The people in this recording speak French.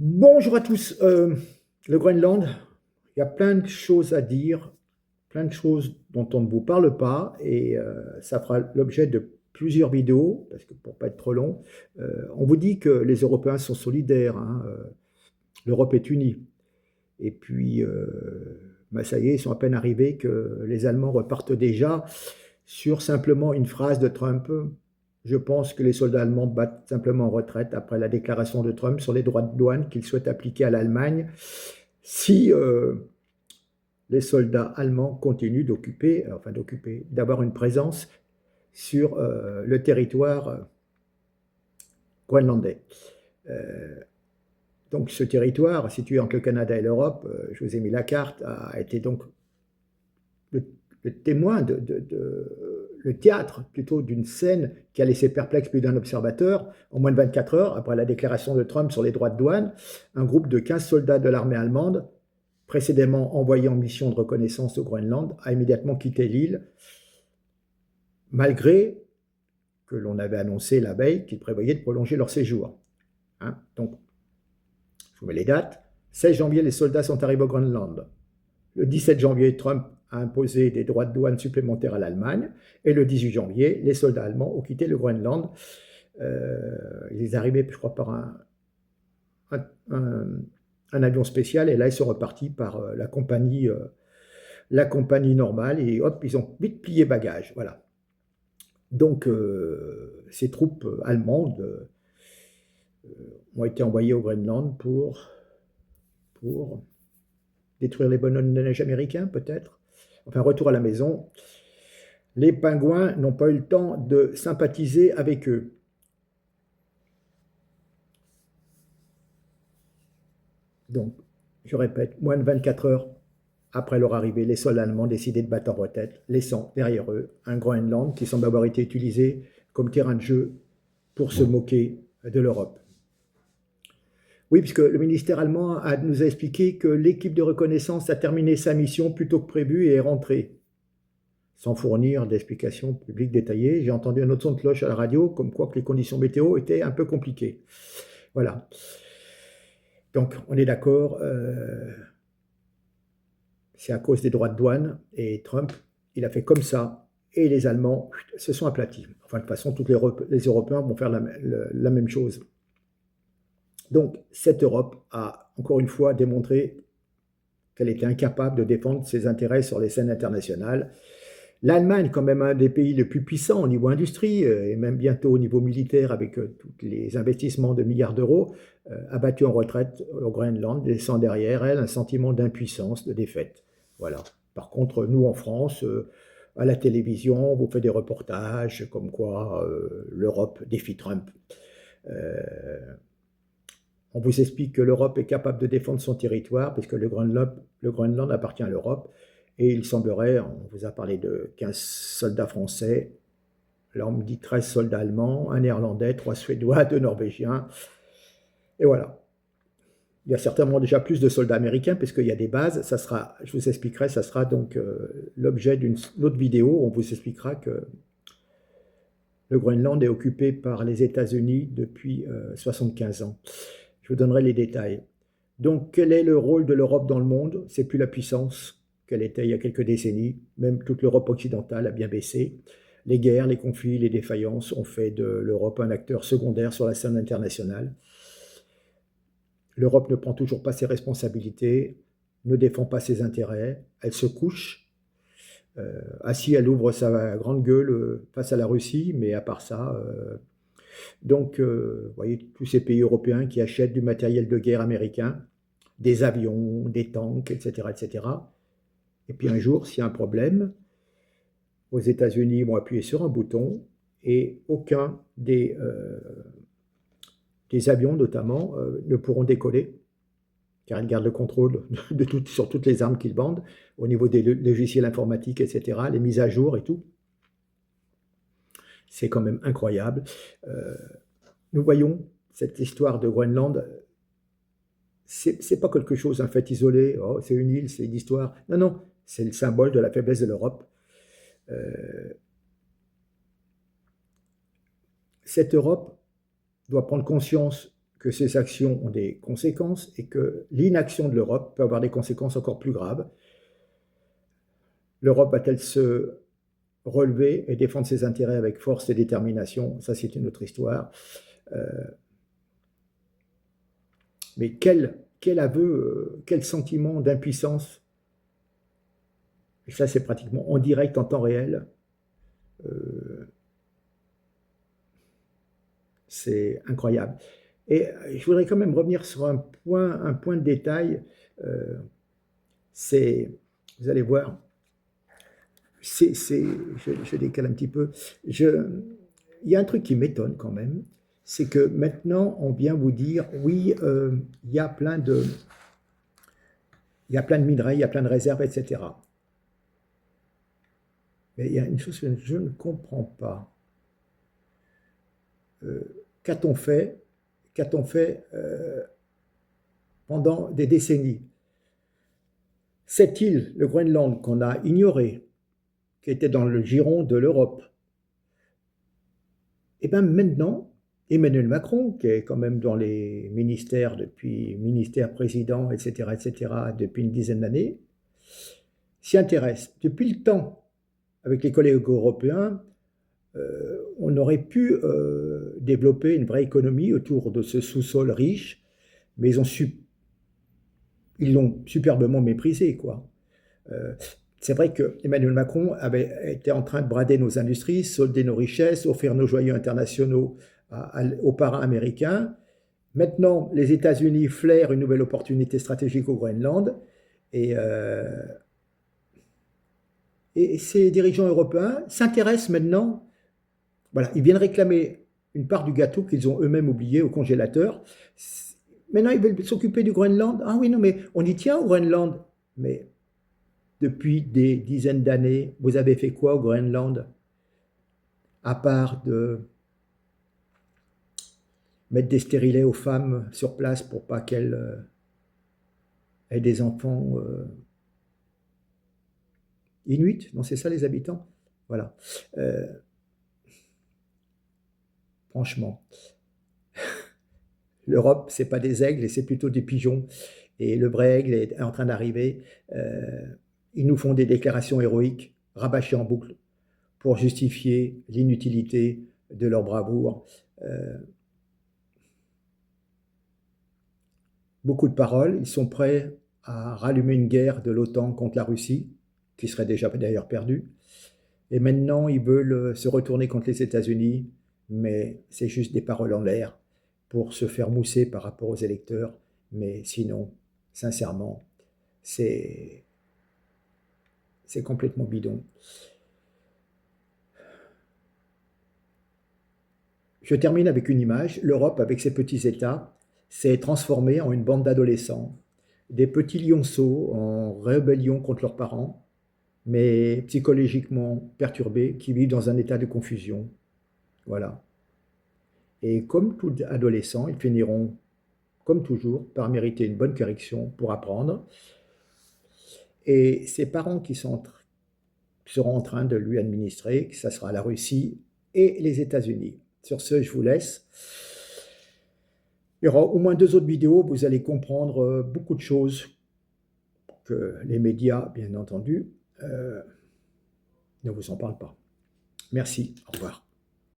Bonjour à tous. Le Groenland, il y a plein de choses à dire, plein de choses dont on ne vous parle pas, et ça fera l'objet de plusieurs vidéos, parce que pour pas être trop long, on vous dit que les Européens sont solidaires, hein, l'Europe est unie. Et puis, bah, ça y est, ils sont à peine arrivés que les Allemands repartent déjà sur simplement une phrase de Trump. Je pense que les soldats allemands battent simplement en retraite après la déclaration de Trump sur les droits de douane qu'il souhaite appliquer à l'Allemagne si les soldats allemands continuent d'avoir une présence sur le territoire groenlandais. Euh, donc ce territoire, situé entre le Canada et l'Europe, je vous ai mis la carte, a été donc le, le témoin le théâtre plutôt d'une scène qui a laissé perplexe plus d'un observateur. En moins de 24 heures, après la déclaration de Trump sur les droits de douane, un groupe de 15 soldats de l'armée allemande, précédemment envoyé en mission de reconnaissance au Groenland, a immédiatement quitté l'île, malgré que l'on avait annoncé la veille qu'ils prévoyaient de prolonger leur séjour. Hein, donc, je vous mets les dates. 16 janvier, les soldats sont arrivés au Groenland. Le 17 janvier, Trump a imposé des droits de douane supplémentaires à l'Allemagne. Et le 18 janvier, les soldats allemands ont quitté le Groenland. Ils sont arrivés, je crois, par un, un, un avion spécial. Et là, ils sont repartis par la compagnie normale. Et hop, ils ont vite plié bagages. Voilà. Donc, ces troupes allemandes ont été envoyées au Groenland pour détruire les bonhommes de neige américains, peut-être. Enfin, retour à la maison. Les pingouins n'ont pas eu le temps de sympathiser avec eux. Donc, je répète, moins de 24 heures après leur arrivée, les soldats allemands décidaient de battre en retraite, laissant derrière eux un Groenland qui semble avoir été utilisé comme terrain de jeu pour se moquer de l'Europe. Oui, puisque le ministère allemand nous a expliqué que l'équipe de reconnaissance a terminé sa mission plus tôt que prévu et est rentrée. Sans fournir d'explications publiques détaillées, j'ai entendu un autre son de cloche à la radio, comme quoi que les conditions météo étaient un peu compliquées. Voilà. Donc, on est d'accord, c'est à cause des droits de douane, et Trump, il a fait comme ça, et les Allemands se sont aplatis. Enfin, de toute façon, tous les Européens vont faire la même chose. Donc, cette Europe a, encore une fois, démontré qu'elle était incapable de défendre ses intérêts sur les scènes internationales. L'Allemagne, quand même un des pays les plus puissants au niveau industrie, et même bientôt au niveau militaire avec tous les investissements de milliards d'euros, a battu en retraite au Groenland, laissant derrière elle un sentiment d'impuissance, de défaite. Voilà. Par contre, nous en France, à la télévision, on vous fait des reportages comme quoi l'Europe défie Trump. On vous explique que l'Europe est capable de défendre son territoire puisque le Groenland appartient à l'Europe. Et il semblerait, on vous a parlé de 15 soldats français, là on me dit 13 soldats allemands, un néerlandais, 3 suédois, 2 norvégiens. Et voilà. Il y a certainement déjà plus de soldats américains puisqu'il y a des bases. Ça sera, je vous expliquerai, ça sera donc l'objet d'une autre vidéo où on vous expliquera que le Groenland est occupé par les États-Unis depuis 75 ans. Je vous donnerai les détails. Donc, quel est le rôle de l'Europe dans le monde? C'est plus la puissance qu'elle était il y a quelques décennies. Même toute l'Europe occidentale a bien baissé. Les guerres, les conflits, les défaillances ont fait de l'Europe un acteur secondaire sur la scène internationale. L'Europe ne prend toujours pas ses responsabilités, ne défend pas ses intérêts. Elle se couche. Assis, elle ouvre sa grande gueule face à la Russie, mais à part ça, donc, vous voyez, tous ces pays européens qui achètent du matériel de guerre américain, des avions, des tanks, etc., etc. Et puis un jour, s'il y a un problème, aux États-Unis, ils vont appuyer sur un bouton et aucun des avions, notamment, ne pourront décoller, car ils gardent le contrôle sur toutes les armes qu'ils vendent, au niveau des logiciels informatiques, etc., les mises à jour et tout. C'est quand même incroyable. Nous voyons cette histoire de Groenland, c'est pas quelque chose, un fait isolé, oh, c'est une île, c'est une histoire. Non, non, c'est le symbole de la faiblesse de l'Europe. Cette Europe doit prendre conscience que ces actions ont des conséquences et que l'inaction de l'Europe peut avoir des conséquences encore plus graves. L'Europe va-t-elle se relever et défendre ses intérêts avec force et détermination? Ça, c'est une autre histoire. Mais quel aveu, quel sentiment d'impuissance. Et ça, c'est pratiquement en direct, en temps réel. C'est incroyable. Et je voudrais quand même revenir sur un point de détail. Vous allez voir, je décale un petit peu. Il y a un truc qui m'étonne quand même, c'est que maintenant, on vient vous dire, oui, il y a plein de minerais, il y a plein de réserves, etc. Mais il y a une chose que je ne comprends pas. Qu'a-t-on fait pendant des décennies? Cette île, le Groenland, qu'on a ignorée, qui était dans le giron de l'Europe, et bien maintenant, Emmanuel Macron, qui est quand même dans les ministères depuis ministère, président, etc., depuis une dizaine d'années, s'y intéresse. Depuis le temps, avec les collègues européens, on aurait pu développer une vraie économie autour de ce sous-sol riche, mais ils l'ont superbement méprisé, quoi. C'est vrai que Emmanuel Macron avait été en train de brader nos industries, solder nos richesses, offrir nos joyaux internationaux aux parrains américains. Maintenant, les États-Unis flairent une nouvelle opportunité stratégique au Groenland et ces dirigeants européens s'intéressent maintenant. Voilà, ils viennent réclamer une part du gâteau qu'ils ont eux-mêmes oublié au congélateur. Maintenant, ils veulent s'occuper du Groenland. Ah oui, non, mais on y tient au Groenland. Mais depuis des dizaines d'années, vous avez fait quoi au Groenland? À part de mettre des stérilets aux femmes sur place pour pas qu'elles aient des enfants inuits? Non, c'est ça les habitants? Voilà. Franchement, l'Europe, c'est pas des aigles et c'est plutôt des pigeons. Et le vrai aigle est en train d'arriver. Ils nous font des déclarations héroïques, rabâchées en boucle, pour justifier l'inutilité de leur bravoure. Beaucoup de paroles. Ils sont prêts à rallumer une guerre de l'OTAN contre la Russie, qui serait déjà d'ailleurs perdue. Et maintenant, ils veulent se retourner contre les États-Unis, mais c'est juste des paroles en l'air pour se faire mousser par rapport aux électeurs. Mais sinon, sincèrement, c'est complètement bidon. Je termine avec une image. L'Europe, avec ses petits États, s'est transformée en une bande d'adolescents, des petits lionceaux en rébellion contre leurs parents, mais psychologiquement perturbés, qui vivent dans un état de confusion. Voilà. Et comme tout adolescent, ils finiront, comme toujours, par mériter une bonne correction pour apprendre. Et ses parents qui seront en train de lui administrer, ça sera la Russie et les États-Unis. Sur ce, je vous laisse. Il y aura au moins 2 autres vidéos, vous allez comprendre beaucoup de choses que les médias, bien entendu, ne vous en parlent pas. Merci, au revoir.